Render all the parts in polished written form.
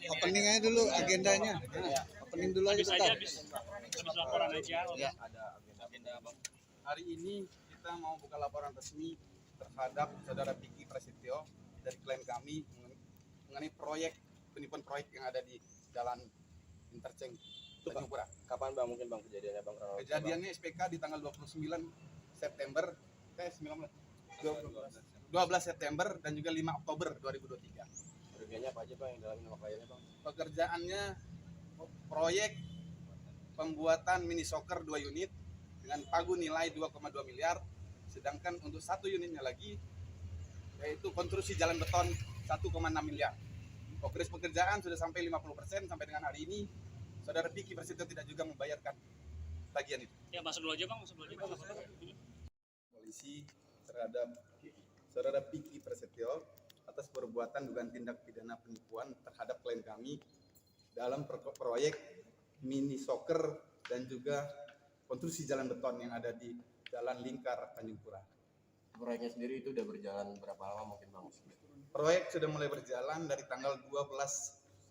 Opening aja dulu agendanya. Opening dulu aja bentar. Habis laporan aja. Ya. Ada agenda Bang. Hari ini kita mau buka laporan resmi terhadap Saudara Piki Prasetyo dari klien kami mengenai penipuan proyek yang ada di Jalan Interchange Tanjung Pura. Kapan Bang mungkin Bang kejadiannya Bang? Kejadiannya SPK di tanggal 29 September 12 September dan juga 5 Oktober 2023. Kerugiannya apa aja Bang yang dalam nama kliennya Bang? Pekerjaannya proyek pembuatan mini soccer 2 unit dengan pagu nilai 2,2 miliar, sedangkan untuk 1 unitnya lagi yaitu konstruksi jalan beton 1,6 miliar. Progres pekerjaan sudah sampai 50%, sampai dengan hari ini Saudara Piki Prasetyo tidak juga membayarkan bagian itu. Ya, masuk dulu aja Bang, Polisi terhadap Saudara Piki Prasetyo atas perbuatan dugaan tindak pidana penipuan terhadap klien kami dalam proyek mini soccer dan juga konstruksi jalan beton yang ada di Jalan Lingkar Tanjung Pura. Proyeknya sendiri itu udah berjalan berapa lama mungkin Bang? Proyek sudah mulai berjalan dari tanggal 12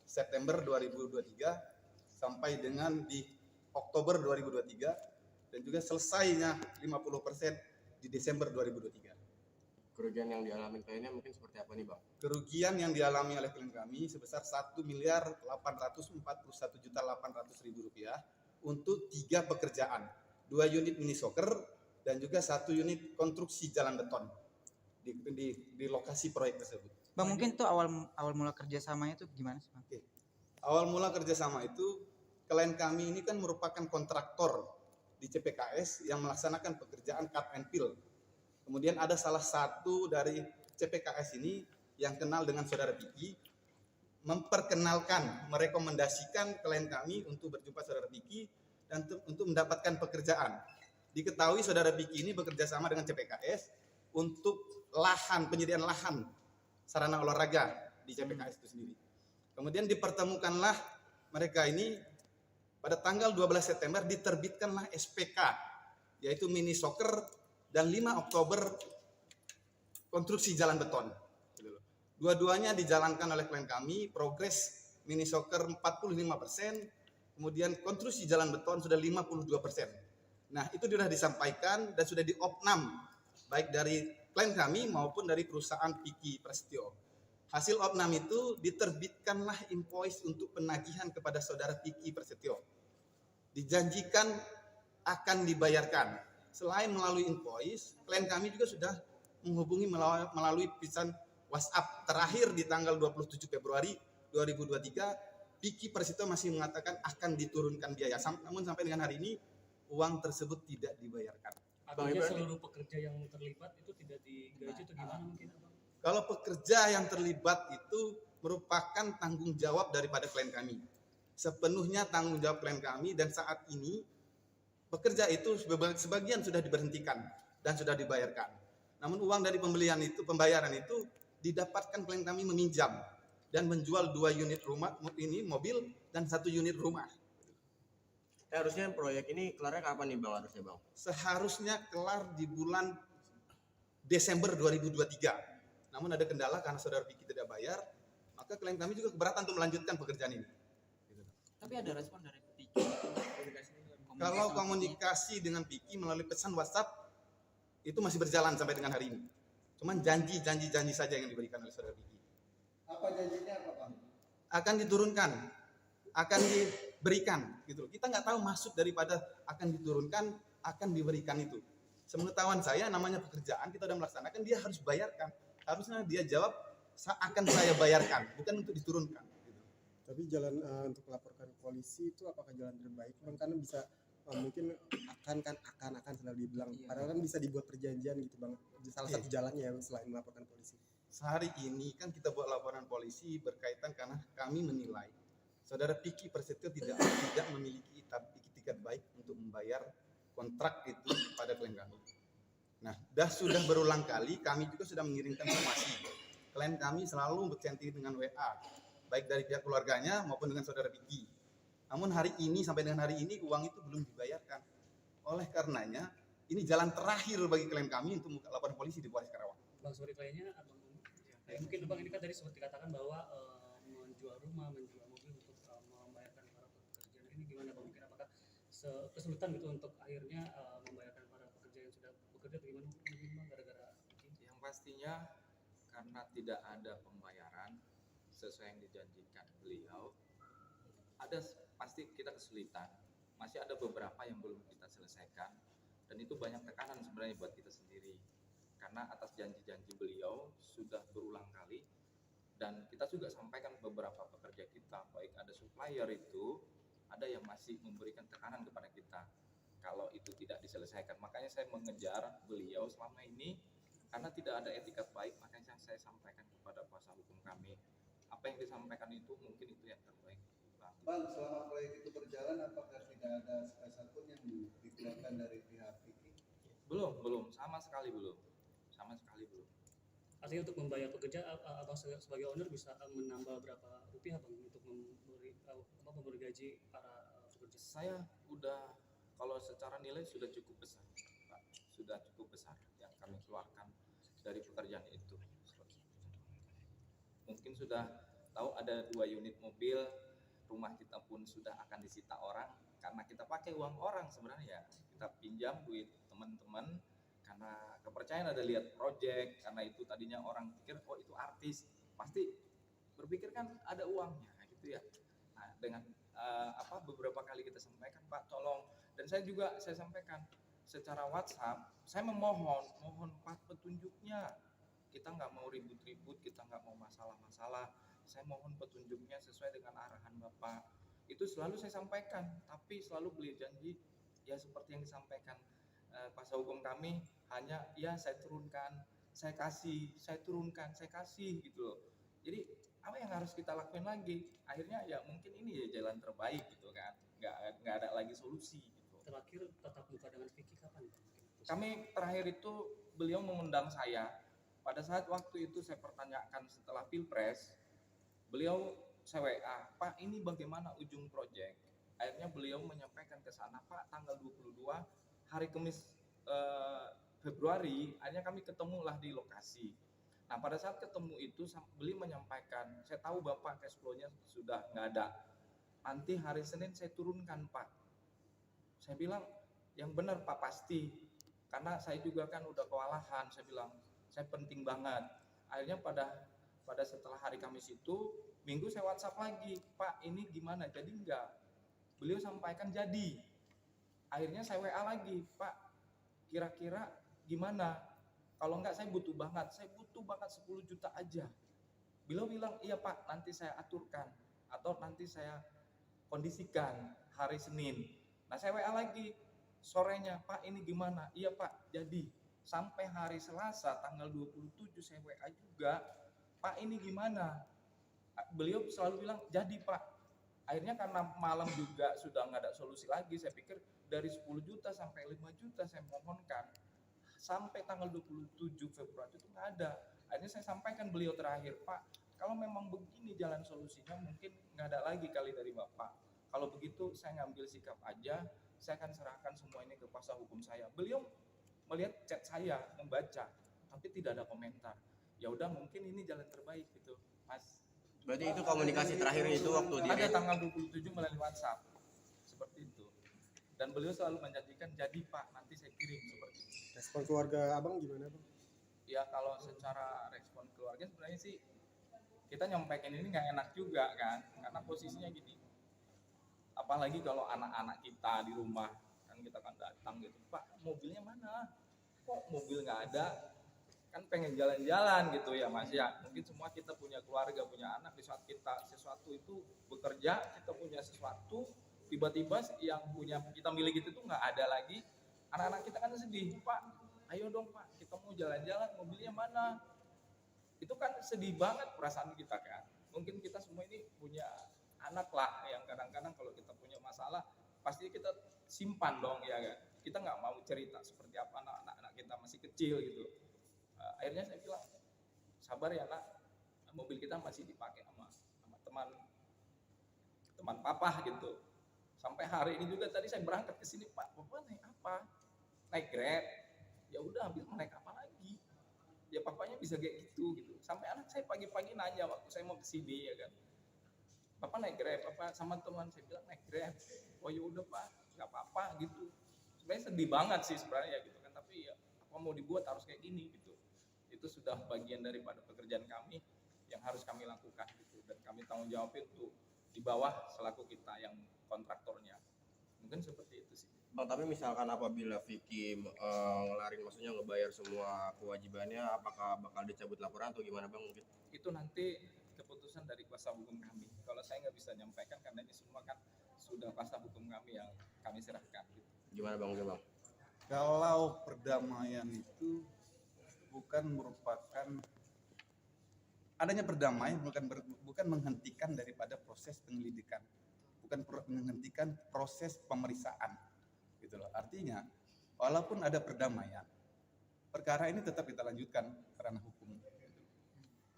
September 2023 sampai dengan di Oktober 2023 dan juga selesainya 50% di Desember 2023. Kerugian yang dialami kliennya mungkin seperti apa nih Bang? Kerugian yang dialami oleh klien kami sebesar 1.841.800.000 rupiah untuk 3 pekerjaan, 2 unit mini soccer dan juga 1 unit konstruksi jalan beton di lokasi proyek tersebut. Bang, mungkin tuh awal mula kerjasamanya itu gimana sih Bang? Oke. Awal mula kerjasama itu klien kami ini kan merupakan kontraktor di CPKS yang melaksanakan pekerjaan cut and fill. Kemudian ada salah satu dari CPKS ini yang kenal dengan Saudara Piki, memperkenalkan, merekomendasikan klien kami untuk berjumpa Saudara Piki dan untuk mendapatkan pekerjaan. Diketahui Saudara Piki ini bekerja sama dengan CPKS untuk penyediaan lahan sarana olahraga di CPKS itu sendiri. Kemudian dipertemukanlah mereka ini pada tanggal 12 September diterbitkanlah SPK yaitu mini soccer dan 5 Oktober konstruksi jalan beton. Dua-duanya dijalankan oleh klien kami, progres mini soccer 45%, kemudian konstruksi jalan beton sudah 52%. Nah, itu sudah disampaikan dan sudah diopnam baik dari klien kami maupun dari perusahaan Piki Prasetyo. Hasil opnam itu diterbitkanlah invoice untuk penagihan kepada Saudara Piki Prasetyo. Dijanjikan akan dibayarkan. Selain melalui invoice, klien kami juga sudah menghubungi melalui pesan WhatsApp terakhir di tanggal 27 Februari 2023, Piki Prasetyo masih mengatakan akan diturunkan biaya. Namun sampai dengan hari ini uang tersebut tidak dibayarkan. Artinya seluruh pekerja yang terlibat itu tidak digaji atau gimana mungkin Bang? Kalau pekerja yang terlibat itu merupakan tanggung jawab daripada klien kami. Sepenuhnya tanggung jawab klien kami dan saat ini pekerja itu sebagian sudah diberhentikan dan sudah dibayarkan. Namun uang dari pembayaran itu didapatkan klien kami meminjam dan menjual 2 unit rumah ini mobil dan 1 unit rumah. Harusnya proyek ini kelarnya kapan nih Bang harusnya Bang? Seharusnya kelar di bulan Desember 2023. Namun ada kendala karena Saudara Piki tidak bayar, maka klien kami juga keberatan untuk melanjutkan pekerjaan ini. Tapi ada respon dari Piki? Kalau komunikasi dengan Piki melalui pesan WhatsApp itu masih berjalan sampai dengan hari ini. Cuman janji saja yang diberikan oleh Saudara Piki. Apa janjinya apa Bang? Akan diturunkan, akan diberikan gitu. Kita nggak tahu maksud daripada akan diturunkan, akan diberikan itu. Sepengetahuan saya namanya pekerjaan kita sudah melaksanakan, dia harus bayarkan. Harusnya dia jawab akan saya bayarkan, bukan untuk diturunkan. Gitu. Tapi jalan untuk melaporkan polisi itu apakah jalan terbaik Bang? Karena bisa mungkin akan selalu dibilang. Padahal kan bisa dibuat perjanjian gitu Bang. Salah satu jalannya selain melaporkan polisi. Sehari ini kan kita buat laporan polisi berkaitan karena kami menilai Saudara Piki Prasetyo tidak memiliki itikat baik untuk membayar kontrak itu pada klien kami. Nah, sudah berulang kali kami juga sudah mengirimkan informasi. Klien kami selalu berchatting dengan WA, baik dari pihak keluarganya maupun dengan Saudara Piki. Namun sampai dengan hari ini uang itu belum dibayarkan. Oleh karenanya Ini jalan terakhir bagi klien kami untuk laporan polisi di Polres Karawang. Bang, sorry kliennya abang mungkin bang ini kan tadi seperti dikatakan bahwa menjual rumah, menjual mobil untuk membayarkan para pekerja ini gimana bang? Mungkin apakah kesulitan gitu untuk akhirnya membayarkan para pekerja yang sudah bekerja atau gimana mungkin bang gara-gara Yang pastinya karena tidak ada pembayaran sesuai yang dijanjikan beliau, pasti kita kesulitan. Masih ada beberapa yang belum kita selesaikan dan itu banyak tekanan sebenarnya buat kita sendiri. Karena atas janji-janji beliau sudah berulang kali dan kita juga sampaikan beberapa pekerja kita, baik ada supplier itu, ada yang masih memberikan tekanan kepada kita kalau itu tidak diselesaikan. Makanya saya mengejar beliau selama ini karena tidak ada etikat baik, makanya saya sampaikan kepada kuasa hukum kami. Apa yang disampaikan itu mungkin itu yang terbaik. Bang, selama proyek itu berjalan apakah tidak ada sepeser pun yang dikeluarkan dari pihak Vicky? Belum, sama sekali belum. artinya untuk membayar pekerja abang sebagai owner bisa menambah berapa rupiah bang untuk memberi gaji para pekerja? Saya udah, kalau secara nilai sudah cukup besar, Pak. Sudah cukup besar yang kami keluarkan dari pekerjaan itu. Mungkin sudah tahu ada 2 unit mobil, rumah kita pun sudah akan disita orang karena kita pakai uang orang sebenarnya ya. Kita pinjam duit teman-teman karena kepercayaan, ada lihat project, karena itu tadinya orang pikir oh itu artis, pasti berpikir kan ada uangnya gitu ya. Nah, dengan beberapa kali kita sampaikan, Pak tolong, dan saya sampaikan secara WhatsApp, saya mohon Pak petunjuknya, kita nggak mau ribut-ribut, kita nggak mau masalah-masalah, saya mohon petunjuknya sesuai dengan arahan Bapak. Itu selalu saya sampaikan, tapi selalu beliau janji ya seperti yang disampaikan kuasa hukum kami, hanya ya saya turunkan, saya kasih, saya turunkan, saya kasih gitu loh. Jadi apa yang harus kita lakuin lagi? Akhirnya ya mungkin ini ya jalan terbaik gitu kan, nggak ada lagi solusi gitu. Terakhir tatap muka dengan Vicky kapan? Kami terakhir itu beliau mengundang saya. Pada saat waktu itu saya pertanyakan setelah Pilpres, beliau saya WA, Pak ini bagaimana ujung proyek? Akhirnya beliau menyampaikan ke sana, Pak tanggal 22 hari Kamis Februari, akhirnya kami ketemulah di lokasi. Nah pada saat ketemu itu beliau menyampaikan, saya tahu Bapak cash flow-nya sudah nggak ada, nanti hari Senin saya turunkan Pak. Saya bilang yang benar Pak pasti, karena saya juga kan udah kewalahan, saya bilang saya penting banget. Akhirnya pada setelah hari Kamis itu, Minggu saya WhatsApp lagi, Pak ini gimana, jadi enggak? Beliau sampaikan jadi. Akhirnya saya WA lagi, Pak kira-kira gimana? Kalau enggak saya butuh banget 10 juta aja. Beliau bilang, iya Pak nanti saya aturkan, atau nanti saya kondisikan hari Senin. Nah saya WA lagi, sorenya, Pak ini gimana? Iya Pak jadi. Sampai hari Selasa tanggal 27 saya WA juga, Pak ini gimana? Beliau selalu bilang jadi Pak. Akhirnya karena malam juga sudah nggak ada solusi lagi, saya pikir dari 10 juta sampai 5 juta saya mohonkan, sampai tanggal 27 Februari itu nggak ada. Akhirnya saya sampaikan beliau terakhir, Pak kalau memang begini jalan solusinya mungkin nggak ada lagi kali dari Bapak. Kalau begitu saya ngambil sikap aja, saya akan serahkan semua ini ke kuasa hukum saya. Beliau melihat chat saya, membaca, tapi tidak ada komentar. Ya udah mungkin ini jalan terbaik gitu, Mas. Berarti itu komunikasi terakhir itu waktu di Ada tanggal 27 melalui WhatsApp. Seperti itu. Dan beliau selalu menjanjikan jadi Pak, nanti saya kirim seperti itu. Respon keluarga abang gimana bang? Ya kalau secara respon keluarga sebenarnya sih kita nyampaikan ini nggak enak juga kan, karena posisinya gini. Apalagi kalau anak-anak kita di rumah kan kita kan datang gitu, Pak mobilnya mana? Kok mobil nggak ada? Kan pengen jalan-jalan gitu ya Mas ya. Mungkin semua kita punya keluarga, punya anak, di saat kita sesuatu itu bekerja, kita punya sesuatu, tiba-tiba yang punya kita milik itu tuh nggak ada lagi. Anak-anak kita kan sedih, Pak ayo dong Pak kita mau jalan-jalan, mobilnya mana? Itu kan sedih banget perasaan kita kan. Mungkin kita semua ini punya anak lah yang kadang-kadang kalau kita punya masalah pasti kita simpan dong ya kan. Kita nggak mau cerita seperti apa anak-anak kita masih kecil gitu. Akhirnya saya bilang sabar ya nak, mobil kita masih dipakai sama teman papa gitu. Sampai hari ini juga tadi saya berangkat ke sini, Pak bapak naik apa? naik Grab, ya udah ambil naik apa lagi, ya papanya bisa kayak gitu gitu. Sampai anak saya pagi-pagi nanya waktu saya mau ke sini ya kan, Bapak naik Grab apa sama teman, saya bilang naik Grab. Oh ya udah Pak, nggak apa-apa gitu. Sebenarnya sedih banget sih sebenarnya gitu kan, tapi ya apa mau dibuat harus kayak gini gitu. Itu sudah bagian daripada pekerjaan kami yang harus kami lakukan gitu, dan kami tanggung jawabin untuk di bawah selaku kita yang kontraktornya. Mungkin seperti itu sih. Bang, tapi misalkan apabila Vicky ngelarin, maksudnya ngebayar semua kewajibannya, apakah bakal dicabut laporan atau gimana Bang mungkin? Itu nanti keputusan dari kuasa hukum kami. Kalau saya nggak bisa nyampaikan karena ini semua kan sudah kuasa hukum kami yang kami serahkan. Gitu. Gimana Bang mungkin Bang? Kalau perdamaian itu bukan merupakan adanya perdamaian bukan menghentikan daripada proses penyelidikan, bukan menghentikan proses pemeriksaan, gitu loh. Artinya, walaupun ada perdamaian, perkara ini tetap kita lanjutkan karena hukum.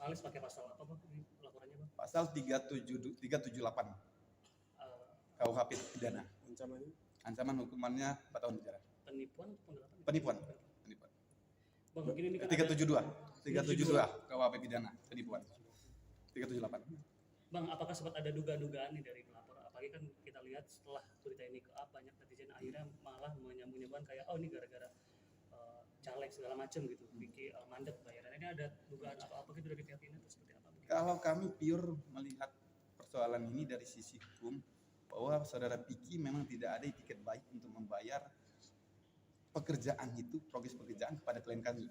Pak Alex pakai pasal apa Bang di laporannya Bang? Pasal 378 KUHP pidana. Ancaman hukumannya 4 tahun penjara. Penipuan atau penggelapan? Penipuan. Bang, mungkin ini kan 372 KUHP pidana penipuan. 378. Bang, apakah sempat ada dugaan-dugaan nih dari pelapor? Apalagi kan kita lihat setelah berita ini ke up, banyak netizen akhirnya malah menyambung-nyambungkan kayak oh ini gara-gara caleg segala macam gitu, Vicky mandek bayarannya. Ini ada dugaan apa gitu dari pihak ini atau seperti apa? Kalau kami pure melihat persoalan ini dari sisi hukum, bahwa saudara Vicky memang tidak ada etiket baik untuk membayar pekerjaan itu, progres pekerjaan kepada klien kami.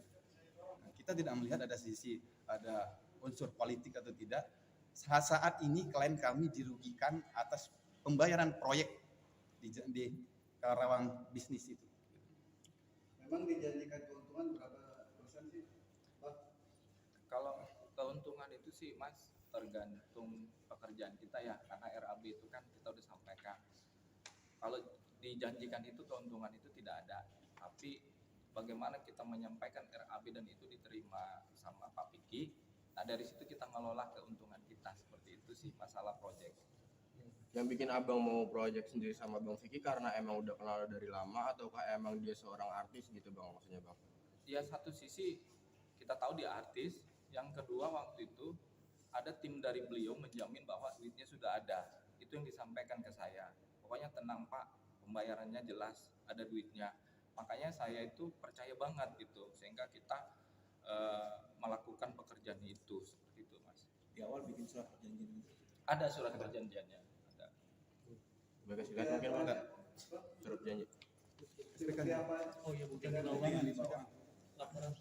Nah, kita tidak melihat ada unsur politik atau tidak. Saat ini klien kami dirugikan atas pembayaran proyek di Karawang bisnis itu. Memang dijanjikan keuntungan berapa persen sih, Pak? Kalau keuntungan itu sih Mas tergantung pekerjaan kita ya, karena RAB itu kan kita udah sampaikan. Kalau dijanjikan itu keuntungan itu tidak ada, tapi bagaimana kita menyampaikan RAB dan itu diterima sama Pak Vicky. Nah dari situ kita ngelola keuntungan kita, seperti itu sih masalah proyek. Yang bikin abang mau project sendiri sama Bang Vicky karena emang udah kenal dari lama, ataukah emang dia seorang artis gitu Bang, maksudnya Bang? Ya satu sisi kita tahu dia artis, yang kedua waktu itu ada tim dari beliau menjamin bahwa duitnya sudah ada. Itu yang disampaikan ke saya. Pokoknya tenang Pak, pembayarannya jelas, ada duitnya. Makanya saya itu percaya banget gitu, sehingga kita melakukan pekerjaan itu, seperti itu Mas. Di awal bikin surat perjanjian itu. Ada surat perjanjiannya. Ada. Bagas silakan mungkin Bang, enggak? Surat janji. Bukti apa? Oh iya, bukti yang di bawah. Laporan.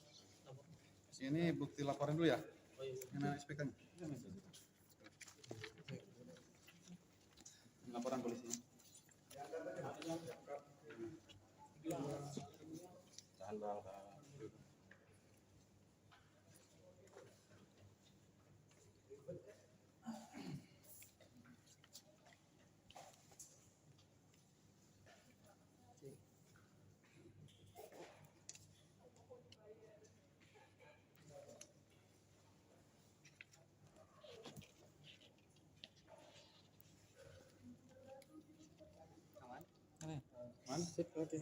Ini bukti laporan dulu ya. Oh iya. Mana SPK-nya? Laporan polisi. Tahan Bang, tahan. Aman? Sip, oke.